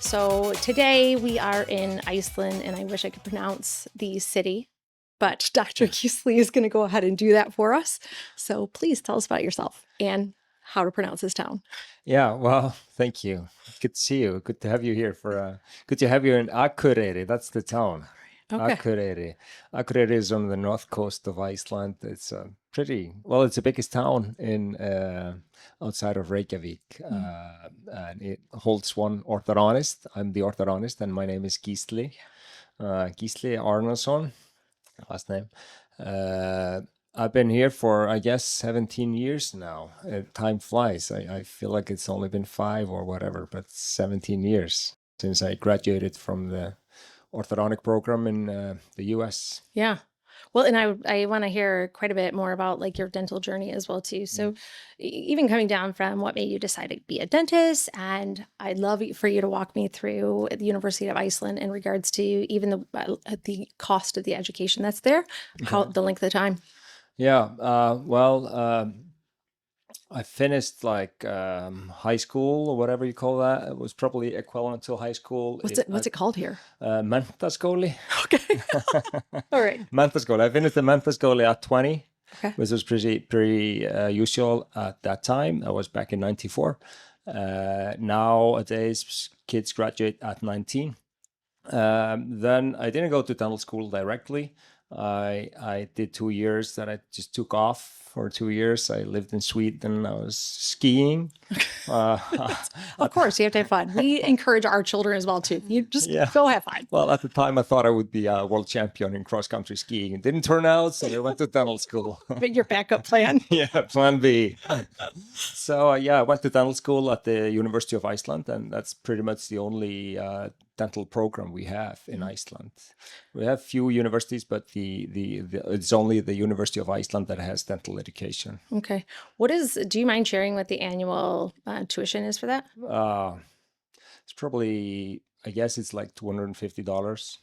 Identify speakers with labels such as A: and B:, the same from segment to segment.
A: So today we are in Iceland, and I wish I could pronounce the city, but Dr. Keesley is going to go ahead and do that for us. So please tell us about yourself and how to pronounce this town.
B: Yeah, well, thank you. Good to see you. Good to have you here good to have you in Akureyri. That's the town.
A: Okay.
B: Akureyri. Akureyri is on the north coast of Iceland. It's it's the biggest town in outside of Reykjavik. And it holds one orthodontist. I'm the orthodontist, and my name is Gísli. Gísli Arnason, last name. I've been here for, I guess, 17 years now. Time flies. I feel like it's only been 5 or whatever, but 17 years since I graduated from the orthodontic program in the US.
A: Yeah. Well, and I want to hear quite a bit more about like your dental journey as well too. So even coming down from what made you decide to be a dentist, and I'd love for you to walk me through the University of Iceland in regards to even the cost of the education that's there, how the length of the time.
B: Yeah, I finished like high school or whatever you call that. It was probably equivalent to high school.
A: What's it called here?
B: Menntaskóli.
A: Okay. All right.
B: Menntaskóli. I finished the Menntaskóli at 20,
A: Okay.
B: which was pretty usual at that time. I was back in 94. Nowadays, kids graduate at 19. Then I didn't go to dental school directly. I did 2 years that I just took off for 2 years. I lived in Sweden. I was skiing.
A: Of course, you have to have fun. We encourage our children as well too. You just go have fun.
B: Well, at the time, I thought I would be a world champion in cross-country skiing. It didn't turn out, so I went to dental school.
A: But your backup plan.
B: Yeah, plan B. So, I went to dental school at the University of Iceland, and that's pretty much the only dental program we have in Iceland. We have few universities, but it's only the University of Iceland that has dental education.
A: Okay. Do you mind sharing what the annual tuition is for that?
B: It's probably, I guess it's like $250.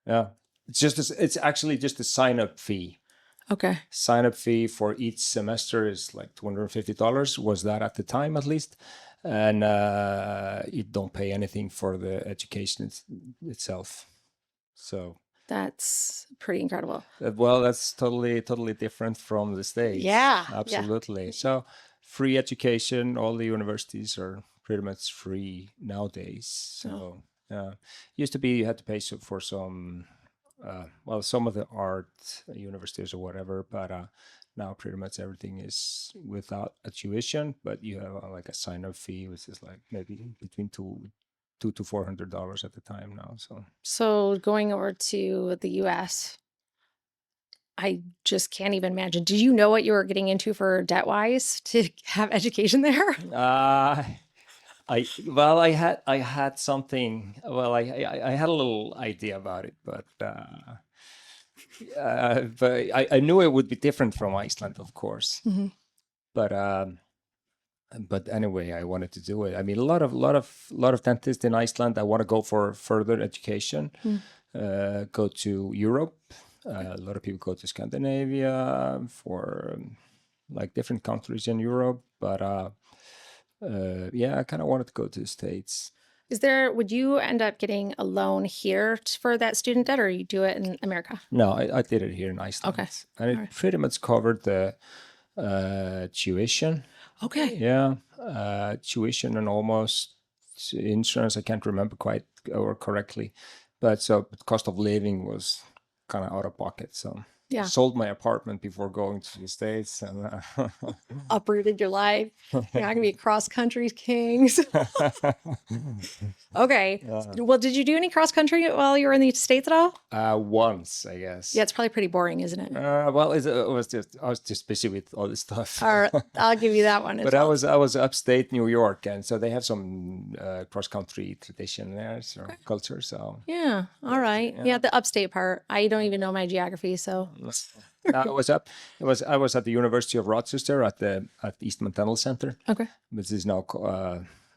B: Yeah. It's actually just a sign-up fee.
A: Okay.
B: Sign-up fee for each semester is like $250, was that at the time at least. And you don't pay anything for the education itself. So
A: that's pretty incredible.
B: Well, that's totally different from the States.
A: Yeah.
B: Absolutely.
A: Yeah.
B: So free education, all the universities are pretty much free nowadays. So used to be you had to pay for some some of the art universities or whatever, but now pretty much everything is without a tuition, but you have like a sign-up fee, which is like maybe between $200 to $400 at the time now.
A: So going over to the US, I just can't even imagine. Did you know what you were getting into for debt-wise to have education there?
B: I had something. Well, I had a little idea about it, but I knew it would be different from Iceland, of course.
A: Mm-hmm.
B: But anyway, I wanted to do it. I mean, a lot of dentists in Iceland. I want to go for further education, go to Europe. A lot of people go to Scandinavia for like different countries in Europe, but I kind of wanted to go to the States.
A: Would you end up getting a loan here for that student debt, or you do it in America?
B: No, I did it here in Iceland.
A: Okay.
B: And it pretty much covered the tuition.
A: Okay.
B: Yeah. Tuition and almost insurance. I can't remember quite or correctly. But so cost of living was kind of out of pocket. So
A: yeah.
B: Sold my apartment before going to the States. And
A: uprooted your life. You're not going to be cross-country kings. Okay. Well, did you do any cross-country while you were in the States at all?
B: Once, I guess.
A: Yeah, it's probably pretty boring, isn't it?
B: I was just busy with all this stuff.
A: All right, I'll give you that one.
B: But I was upstate New York, and so they have some cross-country tradition there, so culture. So
A: yeah, all right. Yeah, the upstate part. I don't even know my geography, so.
B: I was at the University of Rochester at Eastman Dental Center.
A: Okay.
B: Which is now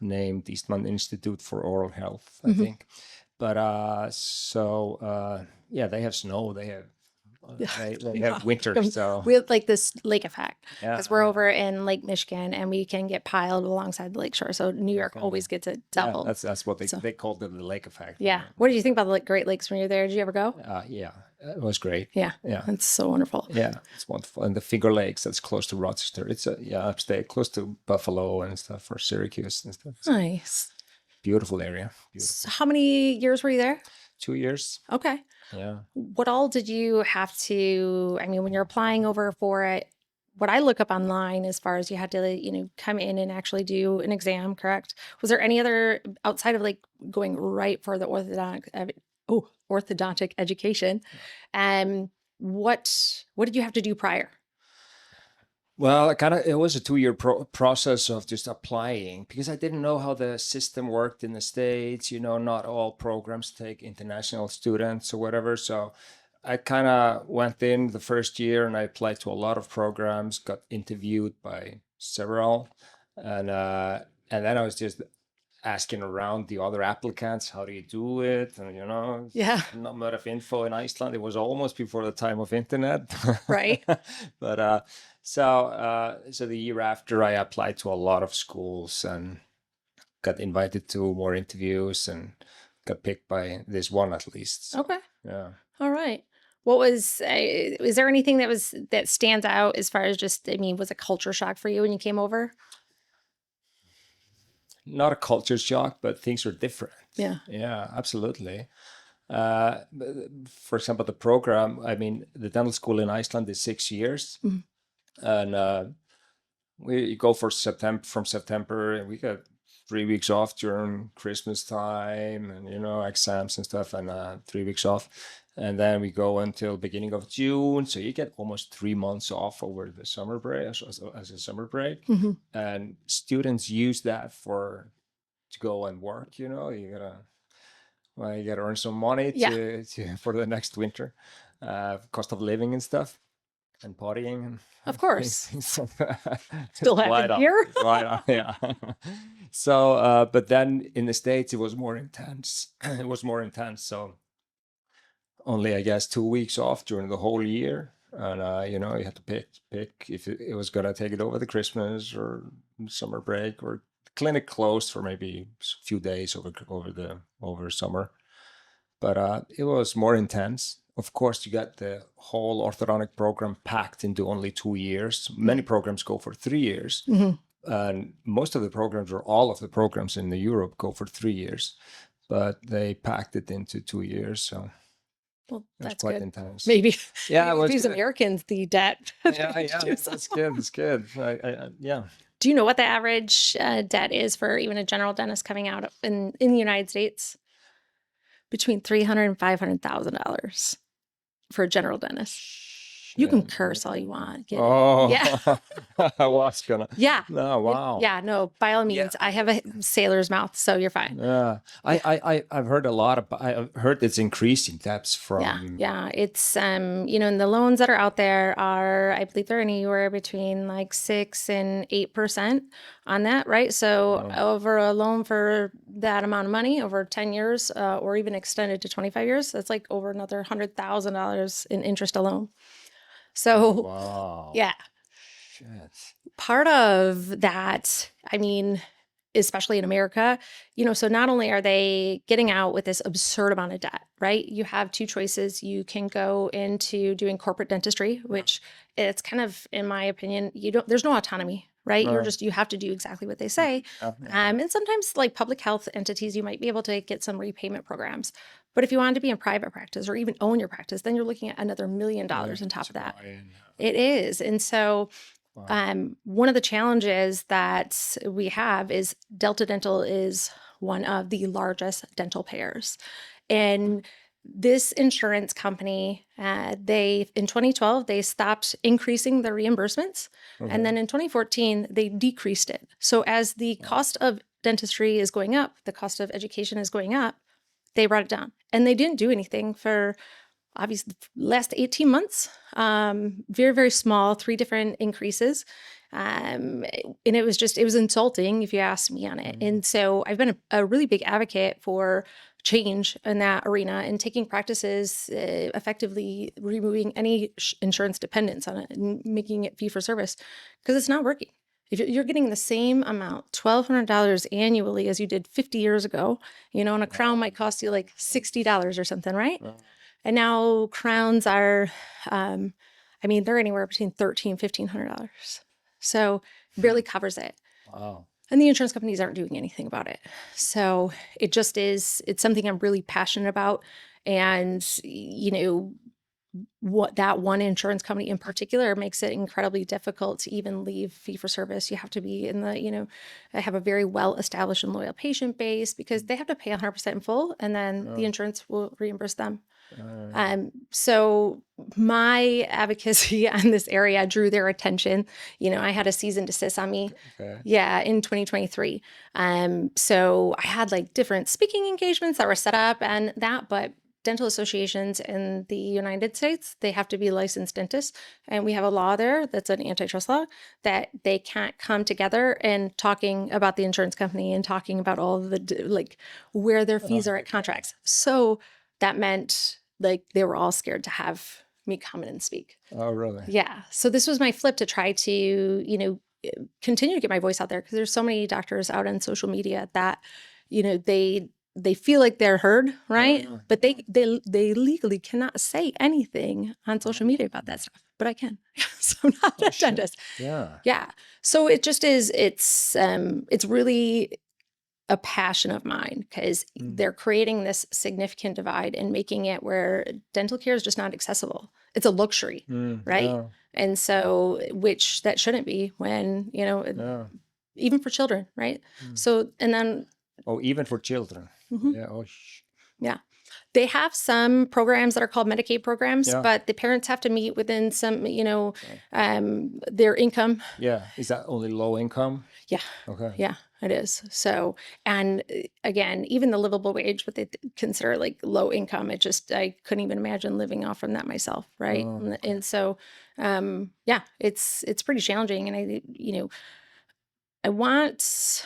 B: named Eastman Institute for Oral Health, I think. But they have snow. They have They
A: Yeah.
B: have winter, so
A: We have like this lake effect
B: yeah.
A: because we're over in Lake Michigan and we can get piled alongside the lake shore. So New York
B: Okay.
A: always gets it
B: Yeah,
A: double.
B: that's what
A: So
B: they called it, the lake effect.
A: yeah. What did you think about the Great Lakes when you were there? Did you ever go?
B: Yeah, it was great.
A: Yeah.
B: Yeah,
A: That's so wonderful.
B: yeah, it's wonderful. And the Finger Lakes, that's close to Rochester. It's yeah, upstate, close to Buffalo and stuff, or Syracuse and stuff. It's a
A: Nice.
B: beautiful area.
A: So
B: Beautiful.
A: how many years were you there?
B: 2 years.
A: Okay.
B: Yeah.
A: What all did you have to, I mean, when you're applying over for it, what I look up online as far as you had to, come in and actually do an exam, correct? Was there any other outside of like going right for the orthodontic education? What did you have to do prior?
B: Well, it was a 2 year process of just applying because I didn't know how the system worked in the States. Not all programs take international students or whatever. So I kind of went in the first year and I applied to a lot of programs, got interviewed by several, and then I was just asking around the other applicants, how do you do it? And
A: Yeah.
B: not much of info in Iceland. It was almost before the time of internet.
A: Right.
B: But so the year after, I applied to a lot of schools and got invited to more interviews and got picked by this one at least.
A: Okay.
B: Yeah.
A: All right. Is there anything that stands out as far as just, I mean, was a culture shock for you when you came over?
B: Not a culture shock, but things are different.
A: Yeah.
B: Yeah, absolutely. For example, the program, I mean, the dental school in Iceland is 6 years.
A: Mhm.
B: And we go from September, and we get 3 weeks off during Christmas time and, exams and stuff, and 3 weeks off. And then we go until beginning of June. So you get almost 3 months off over the summer break as a summer break.
A: Mhm.
B: And students use that to go and work, you gotta earn some money for the next winter, cost of living and stuff, and partying and
A: Of course.
B: things like that.
A: Still
B: Right
A: happen
B: on,
A: here.
B: right on, yeah. So, but then in the States, it was more intense. It was more intense. So only, I guess, 2 weeks off during the whole year. And, you had to pick if it was going to take it over the Christmas or summer break, or clinic closed for maybe a few days over summer. But it was more intense. Of course, you got the whole orthodontic program packed into only 2 years. Many programs go for 3 years.
A: Mhm.
B: And most of the programs, or all of the programs in Europe, go for 3 years. But they packed it into 2 years. So
A: Well,
B: it was
A: that's
B: quite
A: good.
B: intense.
A: Maybe
B: Yeah, it was
A: these
B: good.
A: Americans, the debt.
B: Yeah, that's good. That's good. Yeah.
A: Do you know what the average debt is for even a general dentist coming out in the United States? Between $300,000 and $500,000 for a general dentist. You can curse all you want. Get it.
B: Oh,
A: Yeah.
B: I was gonna.
A: Yeah.
B: No, wow.
A: Yeah. No, by all means,
B: Yeah.
A: I have a sailor's mouth, so you're fine.
B: Yeah, I've heard a lot about. I've heard it's increasing depths
A: Yeah.
B: from.
A: Yeah. It's, and the loans that are out there are, I believe they're anywhere between like 6 and 8% on that, right? So over a loan for that amount of money over 10 years, or even extended to 25 years, that's like over another $100,000 in interest alone. So,
B: Wow.
A: yeah,
B: Shit.
A: part of that, I mean, especially in America, so not only are they getting out with this absurd amount of debt, right? You have two choices. You can go into doing corporate dentistry, which it's kind of, in my opinion, there's no autonomy, right?
B: No.
A: You have to do exactly what they say. And sometimes like public health entities, you might be able to get some repayment programs. But if you wanted to be in private practice or even own your practice, then you're looking at another $1 million on top of that. It is. And so one of the challenges that we have is Delta Dental is one of the largest dental payers. And this insurance company, in 2012, they stopped increasing their reimbursements. And then in 2014, they decreased it. So as the cost of dentistry is going up, the cost of education is going up, they brought it down. And they didn't do anything for obviously last 18 months, very, very small, 3 different increases. And it was insulting if you asked me on it. And so I've been a really big advocate for change in that arena and taking practices, effectively removing any insurance dependence on it and making it fee for service, because it's not working. If you're getting the same amount, $1,200 annually as you did 50 years ago, and a crown might cost you like $60 or something, right? And now crowns are, they're anywhere between $1,300-$1,500. So it barely covers it.
B: Wow.
A: And the insurance companies aren't doing anything about it. So it just is, it's something I'm really passionate about. And, what that one insurance company in particular makes it incredibly difficult to even leave fee for service. You have to be in the, have a very well established and loyal patient base, because they have to pay 100% in full, and then the insurance will reimburse them. So my advocacy on this area drew their attention. I had a cease and desist on me.
B: Okay.
A: Yeah, in 2023. So I had like different speaking engagements that were set up and that, but dental associations in the United States, they have to be licensed dentists. And we have a law there that's an antitrust law that they can't come together and talking about the insurance company and talking about all of the, like, where their fees are at contracts. So that meant like they were all scared to have me come in and speak.
B: Oh, really?
A: Yeah. So this was my flip to try to, continue to get my voice out there, because there's so many doctors out on social media that, they feel like they're heard, right? But they legally cannot say anything on social media about that stuff. But I can. So I'm not a dentist.
B: Yeah.
A: Yeah. So it just is, it's really a passion of mine, because they're creating this significant divide and making it where dental care is just not accessible. It's a luxury, right?
B: Yeah.
A: And so, which that shouldn't be, when, even for children, right? So, and then.
B: Oh, even for children. Yeah. Oh,
A: yeah. They have some programs that are called Medicaid programs,
B: Yeah.
A: but the parents have to meet within some, their income.
B: Yeah. Is that only low income?
A: Yeah.
B: Okay.
A: Yeah, it is. So, and again, even the livable wage, what they consider like low income, I couldn't even imagine living off from that myself. Right.
B: Oh,
A: And so, yeah, it's pretty challenging. And I want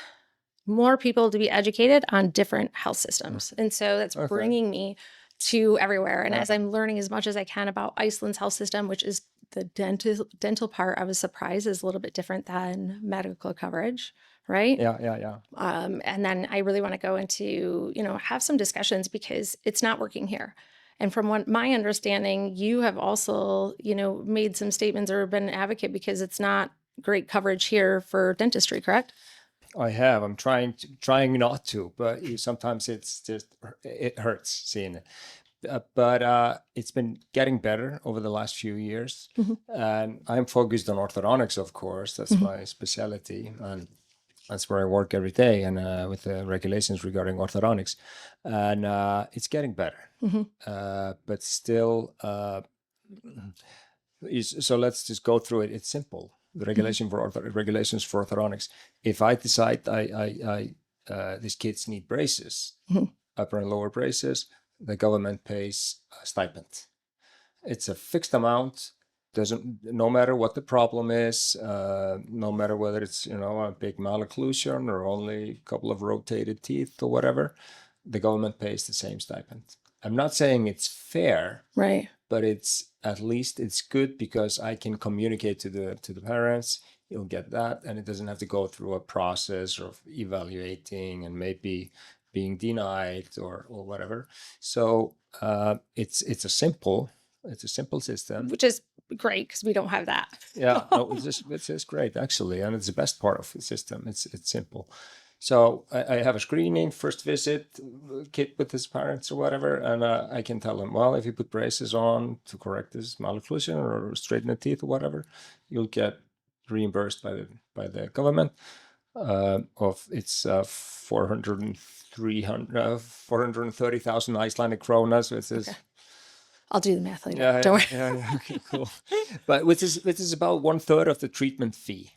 A: more people to be educated on different health systems. And so that's bringing me to everywhere. And as I'm learning as much as I can about Iceland's health system, which is the dental part, I was surprised is a little bit different than medical coverage, right?
B: Yeah.
A: And then I really want to go into, have some discussions, because it's not working here. And from what my understanding, you have also, made some statements or been an advocate, because it's not great coverage here for dentistry, correct?
B: I have. I'm trying not to, but sometimes it hurts seeing it. But it's been getting better over the last few years. And I'm focused on orthodontics, of course. That's my specialty, and that's where I work every day, and with the regulations regarding orthodontics. And it's getting better, but still. So let's just go through it. It's simple. The regulations for orthodontics. If I decide these kids need braces, upper and lower braces, the government pays a stipend. It's a fixed amount. No matter what the problem is, no matter whether it's a big malocclusion or only a couple of rotated teeth or whatever, the government pays the same stipend. I'm not saying it's fair,
A: right?
B: But at least it's good, because I can communicate to the parents. You'll get that, and it doesn't have to go through a process of evaluating and maybe being denied or whatever. So it's a simple system,
A: which is great, because we don't have that.
B: Yeah, no, it's just great, actually, and it's the best part of the system. It's simple. So I have a screening, first visit, kid with his parents or whatever, and I can tell him, well, if you put braces on to correct this malocclusion or straighten the teeth or whatever, you'll get reimbursed by the government of its 430,000 Icelandic kronas. So it's
A: Okay. I'll do the math later.
B: Yeah,
A: Don't worry.
B: yeah, okay, cool. But which is about 1/3 of the treatment fee.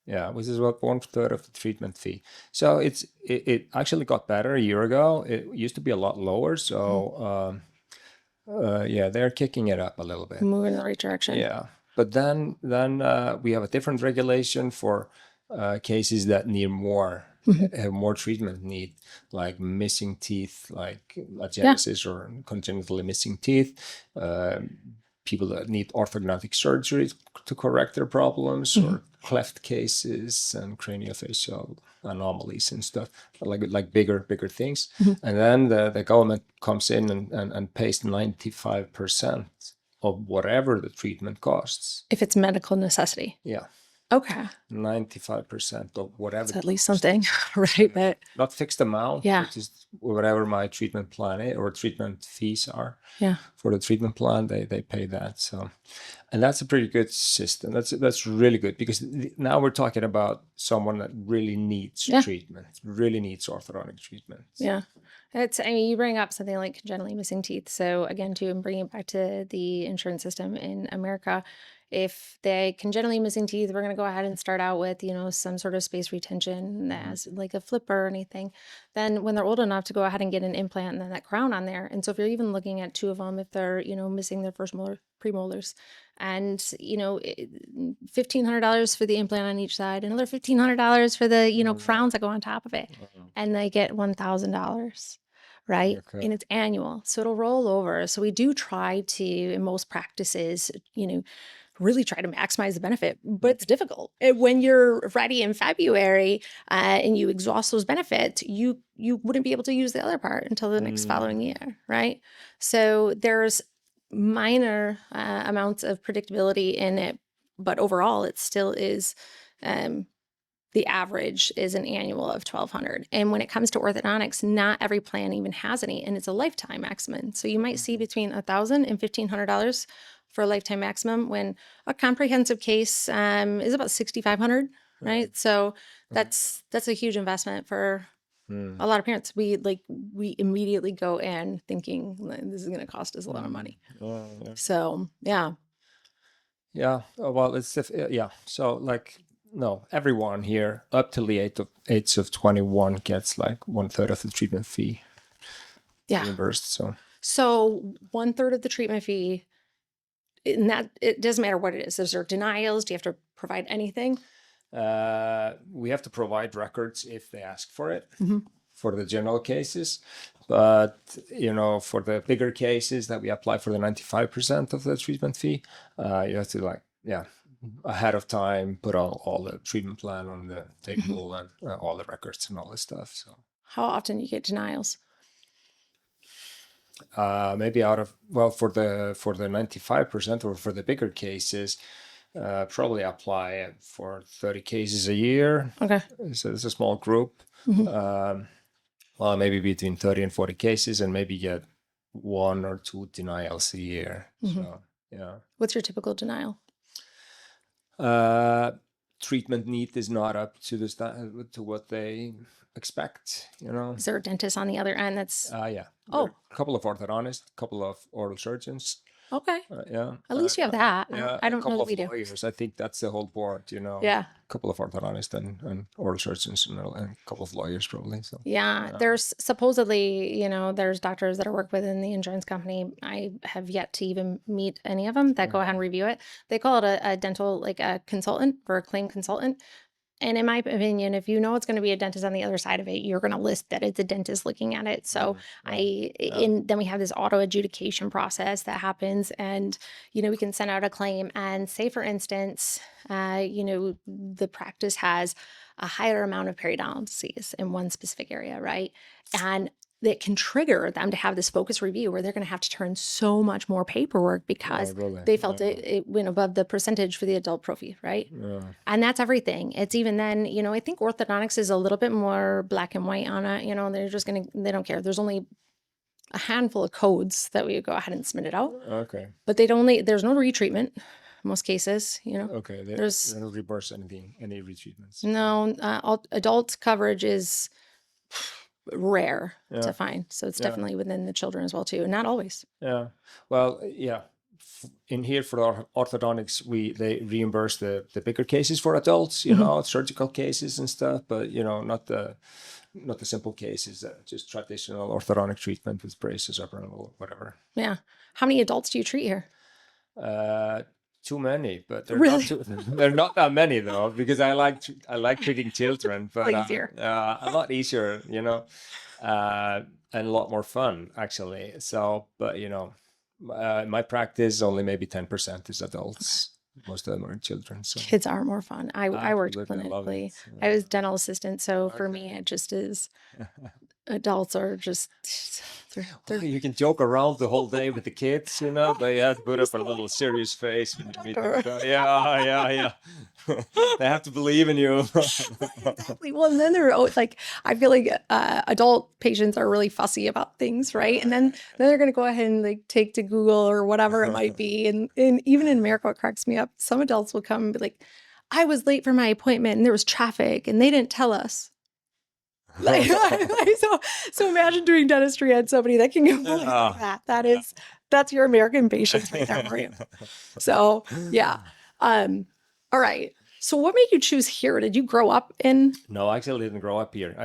B: Yeah, which is about 1/3 of the treatment fee. So it actually got better a year ago. It used to be a lot lower. So yeah, they're kicking it up a little bit.
A: Moving in the right direction.
B: Yeah, but then we have a different regulation for cases that need more
A: Mhm.
B: have more treatment need, like missing teeth, like
A: Yeah.
B: agenesis or congenitally missing teeth. People that need orthodontic surgery to correct their problems,
A: Mhm.
B: or cleft cases and craniofacial anomalies and stuff, like bigger things.
A: Mhm.
B: And then the government comes in and pays 95% of whatever the treatment costs.
A: If it's medical necessity.
B: Yeah,
A: Okay.
B: 95% of whatever
A: It's
B: it
A: at least
B: costs.
A: something, right? But
B: Not fixed amount,
A: yeah.
B: but just whatever my treatment plan is, or treatment fees are
A: Yeah.
B: for the treatment plan, they pay that. So, and that's a pretty good system. That's really good, because now we're talking about someone that really needs
A: Yeah.
B: treatment, really needs orthodontic treatment.
A: Yeah. I mean, you bring up something like congenitally missing teeth. So again, too, and bringing it back to the insurance system in America, if they congenitally missing teeth, we're going to go ahead and start out with, some sort of space retention as like a flipper or anything. Then when they're old enough to go ahead and get an implant and then that crown on there. And so if you're even looking at two of them, if they're, missing their first molar, premolars, and, $1,500 for the implant on each side, another $1,500 for the, crowns that go on top of it, and they get $1,000, right?
B: Okay.
A: And it's annual. So it'll roll over. So we do try to, in most practices, really try to maximize the benefit, but it's difficult. And when you're ready in February and you exhaust those benefits, you wouldn't be able to use the other part until the next following year, right? So there's minor amounts of predictability in it, but overall, it still is. The average is an annual of $1,200. And when it comes to orthodontics, not every plan even has any, and it's a lifetime maximum. So you might see between $1,000 and $1,500 for a lifetime maximum, when a comprehensive case is about $6,500, right? So that's a huge investment for a lot of parents. We immediately go in thinking this is going to cost us a lot of money.
B: Yeah.
A: So yeah.
B: Yeah. Well, yeah. So no, everyone here up till the age of 21 gets like 1/3 of the treatment fee reimbursed.
A: So 1/3 of the treatment fee, and that it doesn't matter what it is. Is there denials? Do you have to provide anything?
B: We have to provide records if they ask for it, for the general cases. But, for the bigger cases that we apply for the 95% of the treatment fee, you have to ahead of time put all the treatment plan on the table and all the records and all this stuff. So
A: How often do you get denials?
B: maybe for the 95%, or for the bigger cases, probably apply for 30 cases a year.
A: Okay.
B: So it's a small group. Well, maybe between 30 and 40 cases, and maybe get 1 or 2 denials a year. So yeah.
A: What's your typical denial?
B: Treatment need is not up to to what they expect.
A: Is there a dentist on the other end that's
B: Yeah.
A: Oh.
B: A couple of orthodontists, a couple of oral surgeons.
A: okay?
B: Yeah.
A: At least you have that.
B: Yeah,
A: I
B: a
A: don't know
B: couple
A: that
B: of
A: we do.
B: lawyers. I think that's the whole board.
A: Yeah.
B: A couple of orthodontists and oral surgeons, and a couple of lawyers probably. So
A: Yeah, there's supposedly, there's doctors that are work within the insurance company. I have yet to even meet any of them that go ahead and review it. They call it a dental, like a consultant, or a claim consultant. And in my opinion, if you know it's going to be a dentist on the other side of it, you're going to list that it's a dentist looking at it. So then we have this auto adjudication process that happens, and we can send out a claim, and say, for instance, the practice has a higher amount of periodontics in one specific area, right? And that can trigger them to have this focus review where they're going to have to turn so much more paperwork because
B: really?
A: they felt it went above the percentage for the adult pro fee, right?
B: Yeah.
A: And that's everything. It's even then, I think orthodontics is a little bit more black and white on it. They don't care. There's only a handful of codes that we go ahead and submit it out.
B: Okay.
A: But there's no retreatment in most cases,
B: Okay. They don't reimburse any retreatments.
A: No, adult coverage is rare to find. So it's definitely within the children as well too. Not always.
B: Yeah. Well, yeah. In here for our orthodontics, they reimburse the bigger cases for adults, surgical cases and stuff, but not the simple cases, just traditional orthodontic treatment with braces or whatever.
A: Yeah. How many adults do you treat here?
B: too many, but
A: Really?
B: they're not that many though, because I like treating children, but
A: Easier.
B: a lot easier, and a lot more fun actually. So, but my practice only maybe 10% is adults. Most of them are children. So
A: Kids are more fun. I worked
B: absolutely, I love it.
A: clinically. I was dental assistant, so for
B: Okay.
A: me, it just is. Adults are just they're
B: You can joke around the whole day with the kids, They have to put up a little serious face when you meet them. Yeah. They have to believe in you.
A: exactly. Well, and then like I feel like adult patients are really fussy about things, right? And then they're going to go ahead and like take to Google or whatever it might be. And even in America, what cracks me up, some adults will come and be like, "I was late for my appointment and there was traffic and they didn't tell us." Like, so imagine doing dentistry on somebody that can complain like that. That's your American patients right there for you. So yeah. All right. So what made you choose here? Did you grow up in?
B: No, I actually didn't grow up here.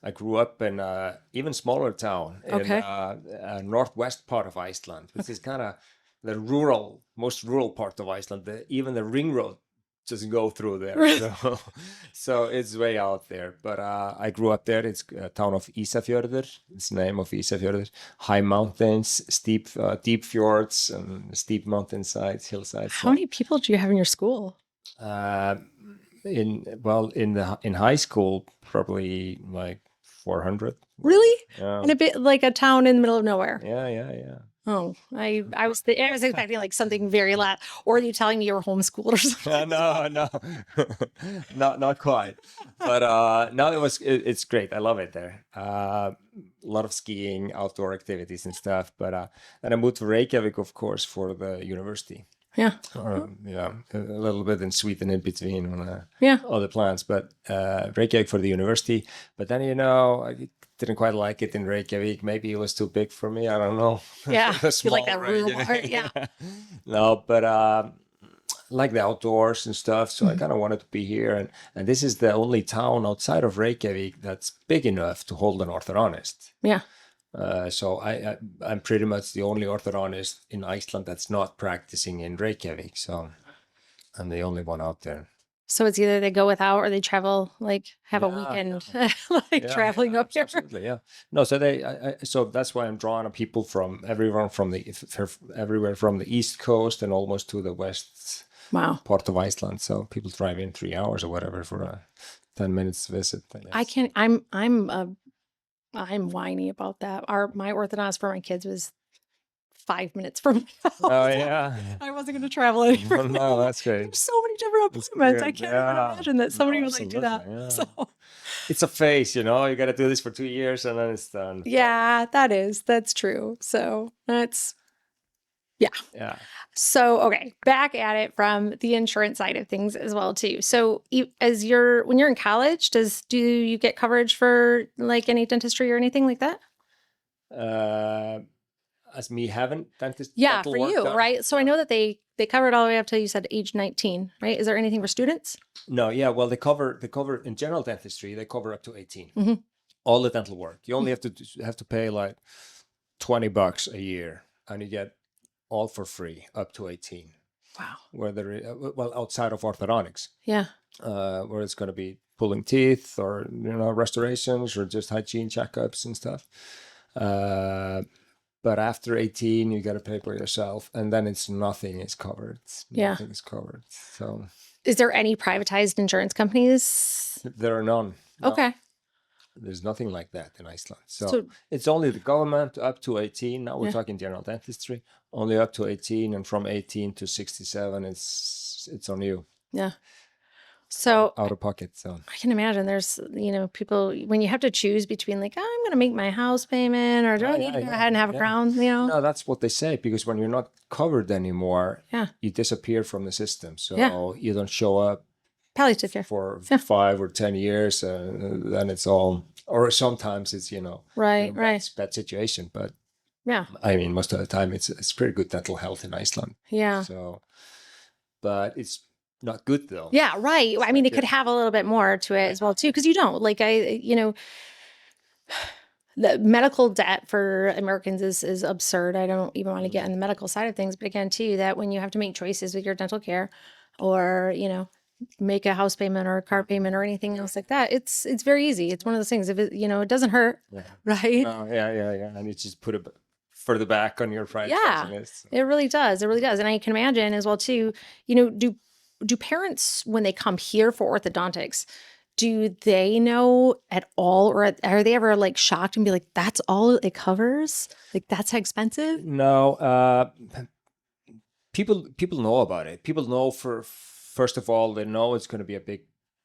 B: I grew up in an even smaller town in
A: Okay.
B: northwest part of Iceland, which is kind of the most rural part of Iceland. Even the ring road doesn't go through there. So it's way out there. But I grew up there. It's a town of Ísafjörður. It's the name of Ísafjörður. High mountains, steep, deep fjords, and steep mountainsides, hillsides.
A: How many people do you have in your school?
B: In high school, probably like 400.
A: Really?
B: Yeah.
A: And a bit like a town in the middle of nowhere.
B: Yeah.
A: Oh, I was expecting like something very loud. Or are you telling me you were homeschooled or something?
B: No, not quite. But no, it's great. I love it there. A lot of skiing, outdoor activities and stuff. But and I moved to Reykjavik, of course, for the university.
A: Yeah.
B: A little bit in Sweden in between on
A: Yeah.
B: other plans, but Reykjavik for the university. But then I didn't quite like it in Reykjavik. Maybe it was too big for me. I don't know.
A: Yeah. You
B: Small
A: like that rural
B: Reykjavik.
A: part? Yeah.
B: No, but like the outdoors and stuff. So I kind of wanted to be here, and this is the only town outside of Reykjavik that's big enough to hold an orthodontist.
A: Yeah.
B: So I'm pretty much the only orthodontist in Iceland that's not practicing in Reykjavik. So I'm the only one out there.
A: So it's either they go without or they travel, like have a weekend, traveling up here.
B: Absolutely, yeah. No, so so that's why I'm drawn to people from everywhere from the East Coast and almost to the west part of Iceland. So people drive in 3 hours or whatever for a 10 minutes visit.
A: I can't. I'm whiny about that. My orthodontist for my kids was 5 minutes from my house.
B: Oh yeah.
A: I wasn't going to travel anywhere.
B: No, that's great.
A: There's so many different appointments. I can't even imagine that somebody would like do that.
B: Yeah.
A: So
B: it's a phase, you got to do this for 2 years and then it's done.
A: Yeah, that's true. So that's
B: Yeah.
A: So, okay, back at it from the insurance side of things as well too. So, when you're in college, do you get coverage for like any dentistry or anything like that?
B: As me having dentist.
A: Yeah, for you, right? So I know that they cover it all the way up till you said age 19, right? Is there anything for students?
B: No, yeah. Well, they cover in general dentistry. They cover up to 18. Mm-hmm. All the dental work. You only have to pay like $20 a year, and you get all for free up to 18.
A: Wow.
B: Whether outside of orthodontics.
A: Yeah.
B: Where it's going to be pulling teeth or restorations or just hygiene checkups and stuff. But after 18, you got to pay for yourself, and then nothing is covered. Nothing is covered. So,
A: is there any privatized insurance companies?
B: There are none. No.
A: Okay.
B: There's nothing like that in Iceland. So it's only the government up to 18. Now we're talking general dentistry. Only up to 18, and from 18 to 67, it's on you.
A: Yeah. So
B: out of pocket. So
A: I can imagine there's, people when you have to choose between like, I'm going to make my house payment or do I need to go ahead and have a crown,
B: No, that's what they say, because when you're not covered anymore, you disappear from the system. So you don't show up
A: palliative care
B: for 5 or 10 years. Then it's all, or sometimes it's,
A: right.
B: bad situation. But
A: yeah,
B: I mean, most of the time it's pretty good dental health in Iceland.
A: Yeah.
B: So, but it's not good though.
A: Yeah, right. I mean, it could have a little bit more to it as well too, because you don't the medical debt for Americans is absurd. I don't even want to get on the medical side of things, but again, too, that when you have to make choices with your dental care, or make a house payment or a car payment or anything else like that, it's very easy. It's one of those things. If it doesn't hurt,
B: Yeah.
A: right?
B: No, yeah. And you just put it further back on your
A: Yeah,
B: prioritizing list.
A: it really does. It really does. And I can imagine as well too, do parents, when they come here for orthodontics, do they know at all, or are they ever like shocked and be like, that's all it covers? Like that's how expensive?
B: No, people know about it. People know, for first of all, they know it's going to be a big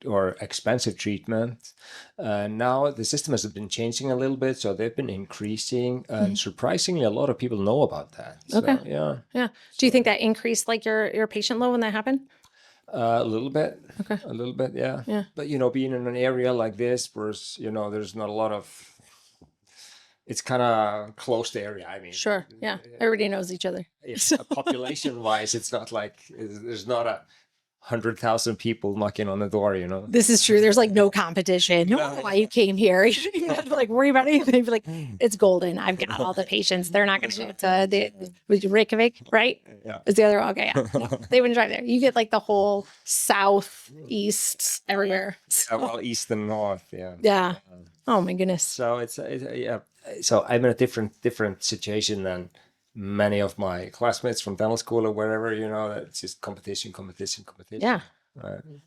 B: or expensive treatment. Now the system has been changing a little bit, so they've been increasing, and surprisingly, a lot of people know about that.
A: Okay.
B: So, yeah,
A: Yeah. Do you think that increased like your patient load when that happened?
B: a little bit.
A: Okay.
B: A little bit, yeah.
A: Yeah.
B: But being in an area like this, where there's not a lot of. It's kind of closed area. I mean,
A: Sure. Yeah. Everybody knows each other.
B: population wise, it's not like there's not 100,000 people knocking on the door.
A: This is true. There's like no competition. No wonder why you came here. You don't even have to like worry about anything. Be like, it's golden. I've got all the patients. They're not going to go to Reykjavik, right?
B: Yeah.
A: Is the other one? Okay. Yeah. No, they wouldn't drive there. You get like the whole south, east, everywhere.
B: Yeah, well, east and north. Yeah.
A: Yeah. Oh my goodness.
B: So it's yeah. So I'm in a different situation than many of my classmates from dental school or wherever. It's just competition.
A: Yeah.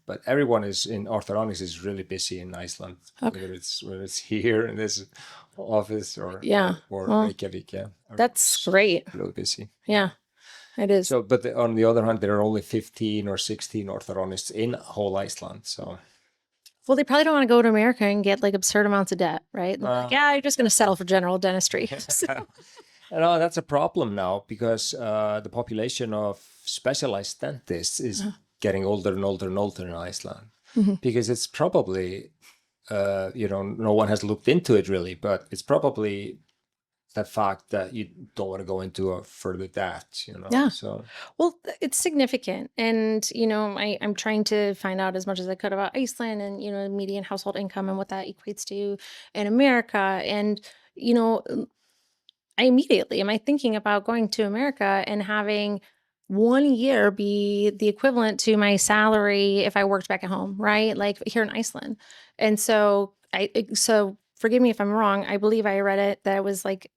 B: But everyone is in orthodontics is really busy in Iceland.
A: Okay.
B: Whether it's here in this office or
A: Well,
B: Reykjavik. Yeah.
A: That's great.
B: Really busy.
A: Yeah, it is.
B: So, but on the other hand, there are only 15 or 16 orthodontists in whole Iceland. So.
A: Well, they probably don't want to go to America and get like absurd amounts of debt, right? Like, yeah, you're just going to settle for general dentistry. So,
B: That's a problem now, because the population of specialized dentists is getting older and older and older in Iceland. Because it's probably, no one has looked into it really, but it's probably the fact that you don't want to go into a further debt,
A: Yeah.
B: So,
A: well, it's significant. And, I'm trying to find out as much as I could about Iceland and, median household income and what that equates to in America. And, I immediately am I thinking about going to America and having 1 year be the equivalent to my salary if I worked back at home, right? Like here in Iceland. And so forgive me if I'm wrong. I believe I read it that it was like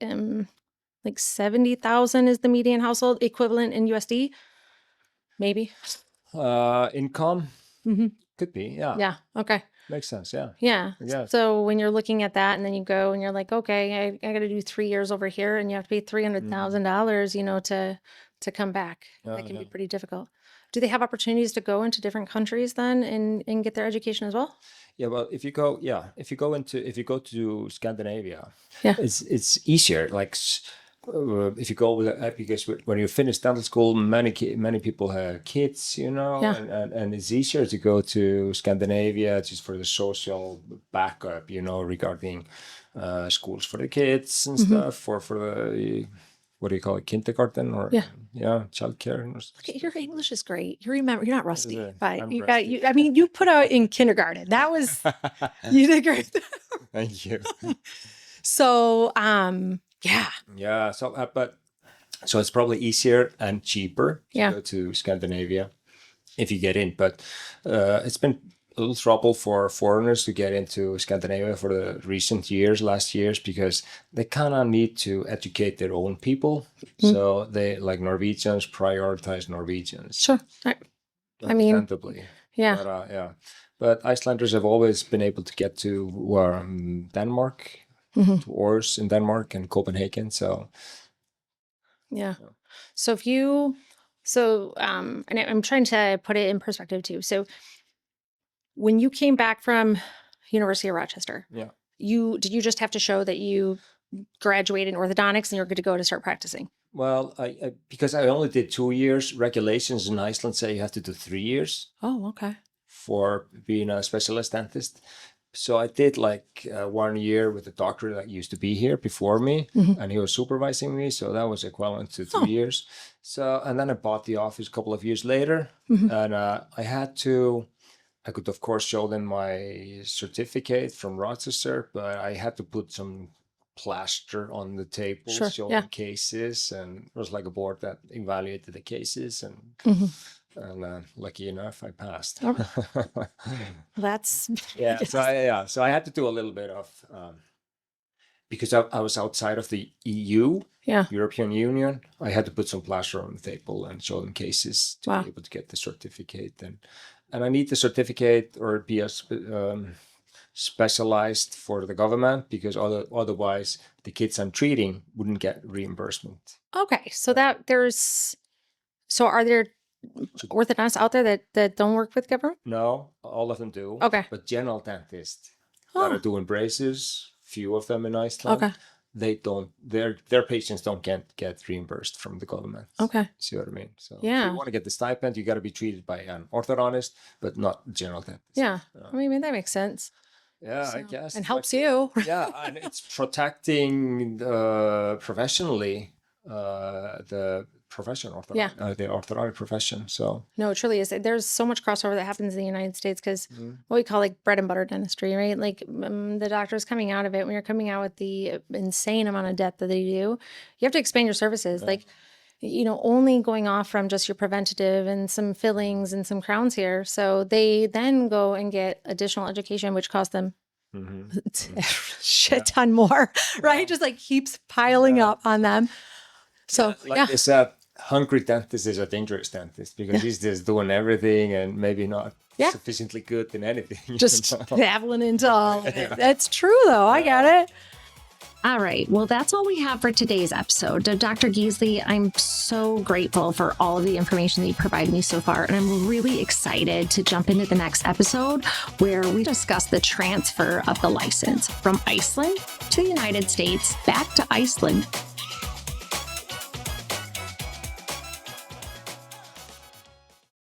A: 70,000 is the median household equivalent in USD. Maybe.
B: income
A: Mm-hmm.
B: could be, yeah.
A: Yeah. Okay.
B: Makes sense, yeah.
A: Yeah.
B: Yes.
A: So when you're looking at that and then you go and you're like, okay, I got to do 3 years over here and you have to pay $300,000, to come back. That can be pretty difficult. Do they have opportunities to go into different countries then and get their education as well?
B: Yeah, well, if you go to Scandinavia,
A: Yeah.
B: it's easier. Like, if you go because when you finish dental school, many people have kids,
A: Yeah.
B: and it's easier to go to Scandinavia just for the social backup, regarding schools for the kids and stuff, for the what do you call it, kindergarten or childcare.
A: Okay, your English is great. You remember, you're not rusty. But
B: I'm
A: you got
B: rusty.
A: you. I mean, you put out in kindergarten. That was you did great.
B: Thank you.
A: So, yeah.
B: Yeah. So it's probably easier and cheaper to go to Scandinavia if you get in. But it's been a little trouble for foreigners to get into Scandinavia for the last years, because they kind of need to educate their own people. So they, like Norwegians, prioritize Norwegians.
A: Sure. I mean,
B: understandably.
A: yeah.
B: But, but Icelanders have always been able to get to Denmark, to Aarhus in Denmark and Copenhagen. So
A: Yeah. So and I'm trying to put it in perspective too. So when you came back from University of Rochester, did you just have to show that you graduated in orthodontics and you're good to go to start practicing?
B: Well, I because I only did 2 years. Regulations in Iceland say you have to do 3 years.
A: Oh, okay.
B: For being a specialist dentist. So I did like 1 year with a doctor that used to be here before me, and he was supervising me. So that was equivalent to 3 years. So, and then I bought the office a couple of years later, and I could of course show them my certificate from Rochester, but I had to put some plaster on the table
A: Sure,
B: showing
A: yeah.
B: cases, and it was like a board that evaluated the cases, and lucky enough, I passed.
A: Oh, that's
B: Yeah,
A: yes.
B: so I had to do a little bit of because I was outside of the EU,
A: Yeah.
B: European Union. I had to put some plaster on the table and show them cases to
A: Wow.
B: be able to get the certificate, and I need the certificate or be a specialized for the government, because otherwise the kids I'm treating wouldn't get reimbursement.
A: Okay, so are there orthodontists out there that don't work with government?
B: No, all of them do.
A: Okay.
B: But general dentists that are
A: Oh,
B: doing braces, few of them in Iceland,
A: okay.
B: they don't. Their patients don't get reimbursed from the government.
A: Okay.
B: See what I mean? So if
A: Yeah.
B: you want to get the stipend, you got to be treated by an orthodontist, but not general dentist.
A: Yeah. I mean, that makes sense.
B: Yeah, I
A: So,
B: guess.
A: and helps you.
B: Yeah, and it's protecting professionally the profession,
A: Yeah.
B: the orthodontic profession. So
A: No, it truly is. There's so much crossover that happens in the United States because what we call like bread and butter dentistry, right? Like the doctors coming out of it, when you're coming out with the insane amount of debt that they do, you have to expand your services. Like, only going off from just your preventative and some fillings and some crowns here. So they then go and get additional education, which costs them a shit ton more, right? Just like keeps piling up on them. So,
B: like they said, hungry dentist is a dangerous dentist, because he's just doing everything and maybe not sufficiently good in anything.
A: Just dabbling into all of it. That's true, though. I got it. All right. Well, that's all we have for today's episode. Dr. Giesli, I'm so grateful for all of the information that you provided me so far. And I'm really excited to jump into the next episode where we discuss the transfer of the license from Iceland to the United States, back to Iceland,